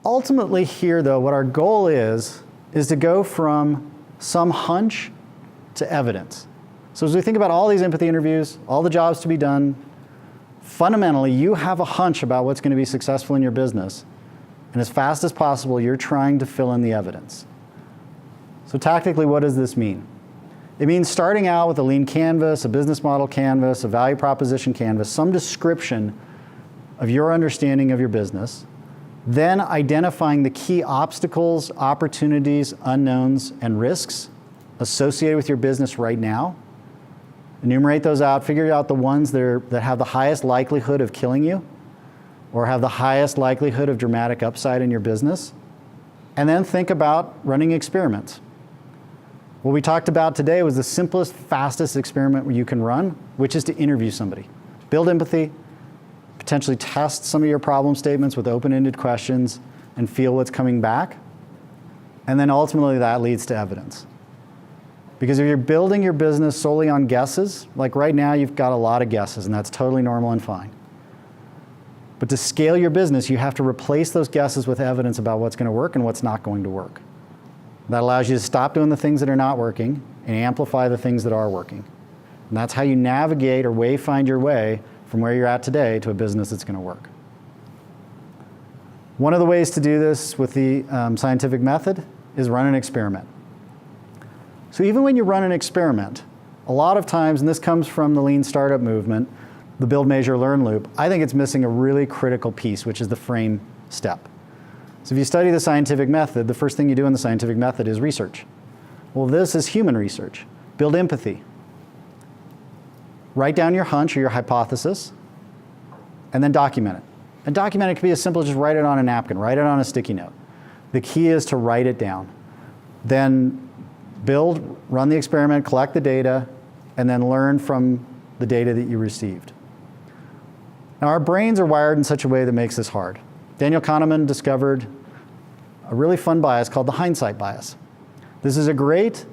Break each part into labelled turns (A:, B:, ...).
A: Ultimately here, though, what our goal is to go from some hunch to evidence. So as we think about all these empathy interviews, all the jobs to be done, fundamentally, you have a hunch about what's going to be successful in your business. And as fast as possible, you're trying to fill in the evidence. So tactically, what does this mean? It means starting out with a lean canvas, a business model canvas, a value proposition canvas, some description of your understanding of your business, then identifying the key obstacles, opportunities, unknowns, and risks associated with your business right now. Enumerate those out, figure out the ones that have the highest likelihood of killing you or have the highest likelihood of dramatic upside in your business, and then think about running experiments. What we talked about today was the simplest, fastest experiment you can run, which is to interview somebody. Build empathy, potentially test some of your problem statements with open-ended questions and feel what's coming back. And then ultimately that leads to evidence. Because if you're building your business solely on guesses, like right now you've got a lot of guesses and that's totally normal and fine. But to scale your business, you have to replace those guesses with evidence about what's going to work and what's not going to work. That allows you to stop doing the things that are not working and amplify the things that are working. And that's how you navigate or wayfind your way from where you're at today to a business that's going to work. One of the ways to do this with the scientific method is run an experiment. So even when you run an experiment, a lot of times, and this comes from the lean startup movement, the build, measure, learn loop, I think it's missing a really critical piece, which is the frame step. So if you study the scientific method, the first thing you do in the scientific method is research. Well, this is human research. Build empathy. Write down your hunch or your hypothesis, and then document it. And document it can be as simple as just write it on a napkin, write it on a sticky note. The key is to write it down. Then build, run the experiment, collect the data, and then learn from the data that you received. Now, our brains are wired in such a way that makes this hard. Daniel Kahneman discovered a really fun bias called the hindsight bias. This is a great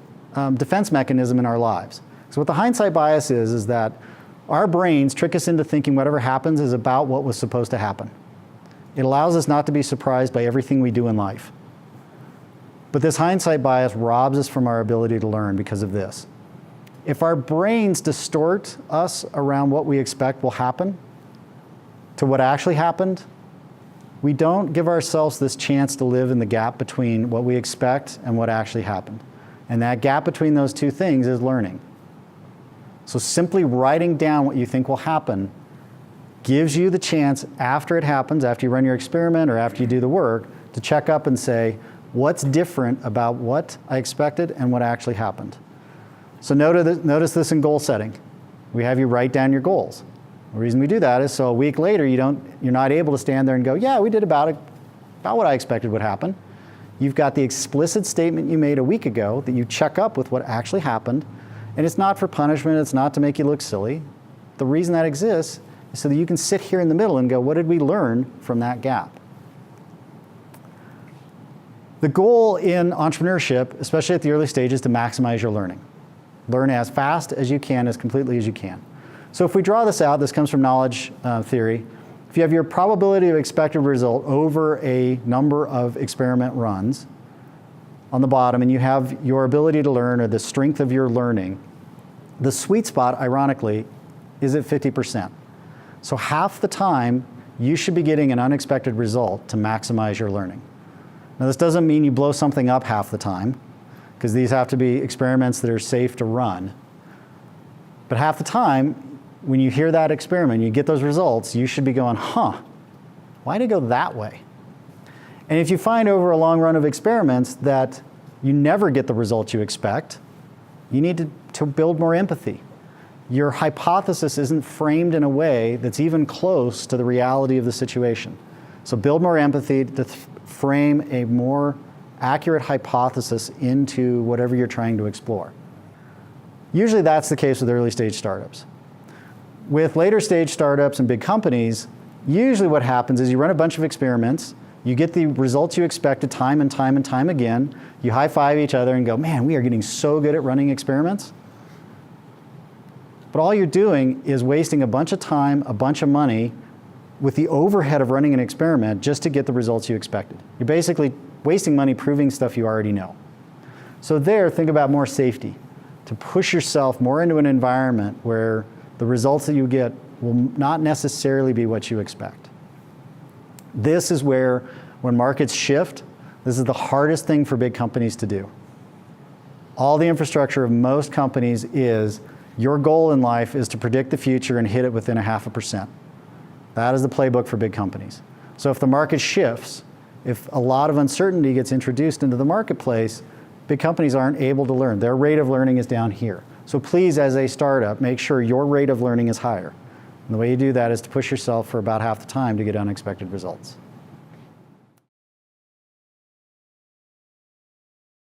A: defense mechanism in our lives. So what the hindsight bias is that our brains trick us into thinking whatever happens is about what was supposed to happen. It allows us not to be surprised by everything we do in life. But this hindsight bias robs us from our ability to learn because of this. If our brains distort us around what we expect will happen to what actually happened, we don't give ourselves this chance to live in the gap between what we expect and what actually happened. And that gap between those two things is learning. So simply writing down what you think will happen gives you the chance after it happens, after you run your experiment or after you do the work, to check up and say, what's different about what I expected and what actually happened? So notice this in goal setting. We have you write down your goals. The reason we do that is so a week later you're not able to stand there and go, yeah, we did about what I expected would happen. You've got the explicit statement you made a week ago that you check up with what actually happened, and it's not for punishment, it's not to make you look silly. The reason that exists is so that you can sit here in the middle and go, what did we learn from that gap? The goal in entrepreneurship, especially at the early stages, is to maximize your learning. Learn as fast as you can, as completely as you can. So if we draw this out, this comes from knowledge theory. If you have your probability of expected result over a number of experiment runs on the bottom, and you have your ability to learn or the strength of your learning, the sweet spot, ironically, is at 50%. So half the time, you should be getting an unexpected result to maximize your learning. Now, this doesn't mean you blow something up half the time, because these have to be experiments that are safe to run. But half the time, when you hear that experiment, you get those results, you should be going, why did it go that way? And if you find over a long run of experiments that you never get the results you expect, you need to build more empathy. Your hypothesis isn't framed in a way that's even close to the reality of the situation. So build more empathy to frame a more accurate hypothesis into whatever you're trying to explore. Usually that's the case with early stage startups. With later stage startups and big companies, usually what happens is you run a bunch of experiments, you get the results you expected time and time and time again, you high-five each other and go, man, we are getting so good at running experiments. But all you're doing is wasting a bunch of time, a bunch of money, with the overhead of running an experiment just to get the results you expected. You're basically wasting money proving stuff you already know. So there, think about more safety, to push yourself more into an environment where the results that you get will not necessarily be what you expect. This is where, when markets shift, this is the hardest thing for big companies to do. All the infrastructure of most companies is, your goal in life is to predict the future and hit it within 0.5%. That is the playbook for big companies. So if the market shifts, if a lot of uncertainty gets introduced into the marketplace, big companies aren't able to learn. Their rate of learning is down here. So please, as a startup, make sure your rate of learning is higher. And the way you do that is to push yourself for about half the time to get unexpected results.